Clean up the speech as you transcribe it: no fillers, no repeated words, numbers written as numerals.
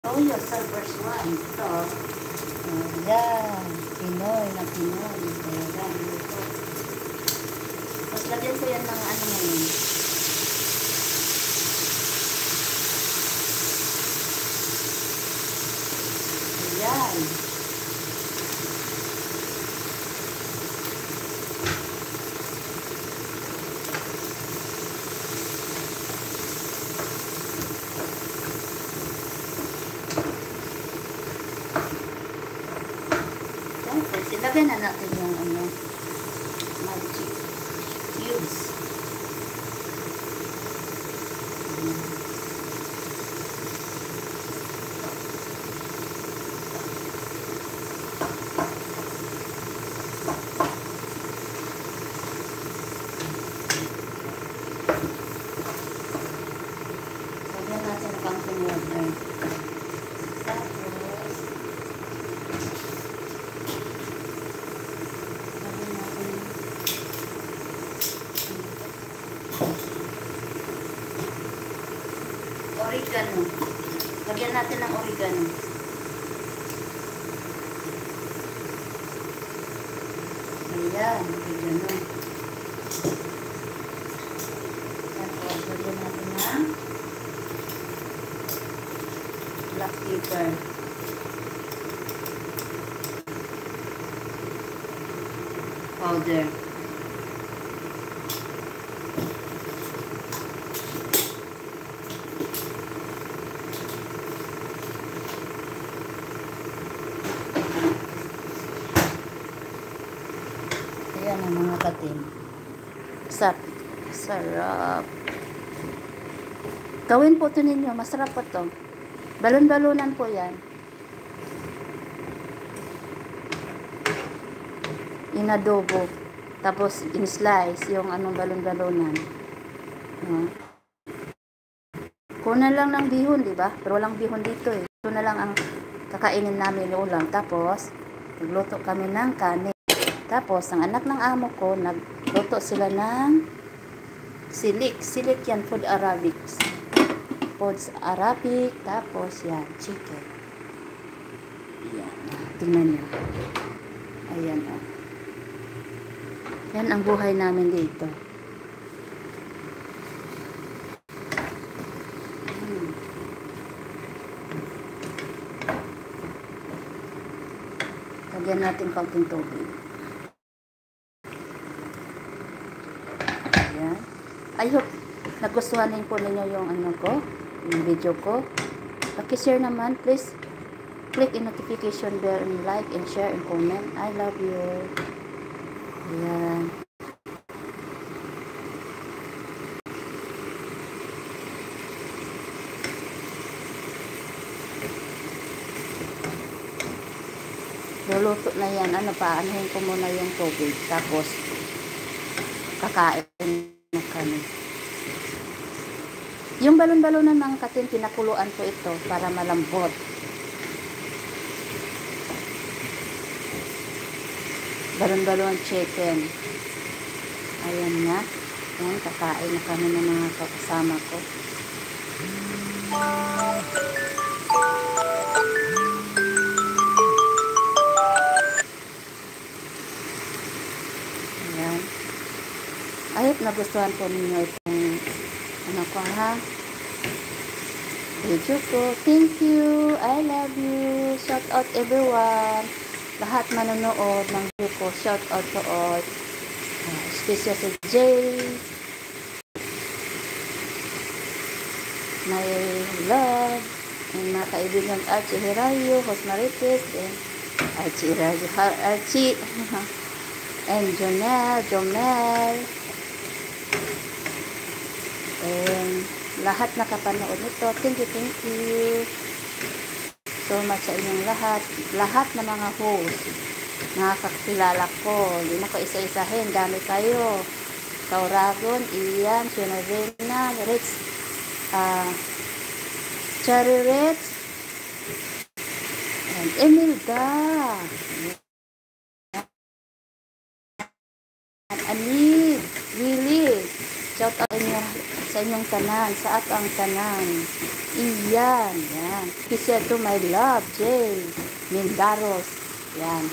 Toyo Servers 1. Ito. Ayan. Pinoy na Pinoy. Ayan. Ito. Tapos lagyan ko yan ng ano ngayon. Ayan. Tapos ilagay na natin yung ano, magic cubes. Lagyan natin ng pumpkin water. Oregano. Lagyan natin ng oregano. Ayan, oregano. Tapos, lagyan natin ng black pepper. Powder. Ayan ang mga katin. Sarap. Gawin po ito ninyo. Masarap po ito. Balon-balonan po yan. Inadobo. Tapos in-slice yung anong balon-balonan. Kunan lang ng bihon, di ba? Pero walang bihon dito eh. Ito na lang ang kakainin namin yung ulam. Tapos, nagluto kami ng kanin. Tapos, ang anak ng amo ko, nagluto sila ng silik. Silik yan, food Arabics. Foods Arabic. Tapos, yan, chicken. Yan. Tingnan nyo. Ayan, oh. Yan ang buhay namin dito. Lagyan natin konting tubig. Ayan. I hope nagustuhan din po ninyo yung ano ko, yung video ko. Paki-share naman, please. Click the notification bell and like and share and comment. I love you. Ayan. Luluto na yan. Ano pa? Anuhin ko muna yung tubig. Tapos, kakain na kami. Yung balon-balonan ng katin, pinakuluan ko ito para malambot. Balon-balon chicken. Ayan nga. Ayan, kakain na kami ng mga kasama ko. Ayan. I hope nagustuhan po ninyo itong ano ko ha. Video ko. Thank you. I love you. Shout out everyone. Lahat manonood ng video ko. Shout out to all. Special si Jay. My love. And mga kaibigan Archie Hirayo, Josmarites, and Archie Hirayo, Archie, and Jomel, and lahat nakapanood nito. Thank you so much sa inyong lahat na mga host, nakakakilala ko, hindi na ko isa-isahin, dami kayo. Tauragon, Ian, Shinavena, Rich, Cherry Rich, and Emilda, and Anid, Willie. Shout out sa sa inyong tanan, sa ato ang tanan. Iyan, yan. Special to my love, Jay Mindaros. Yan.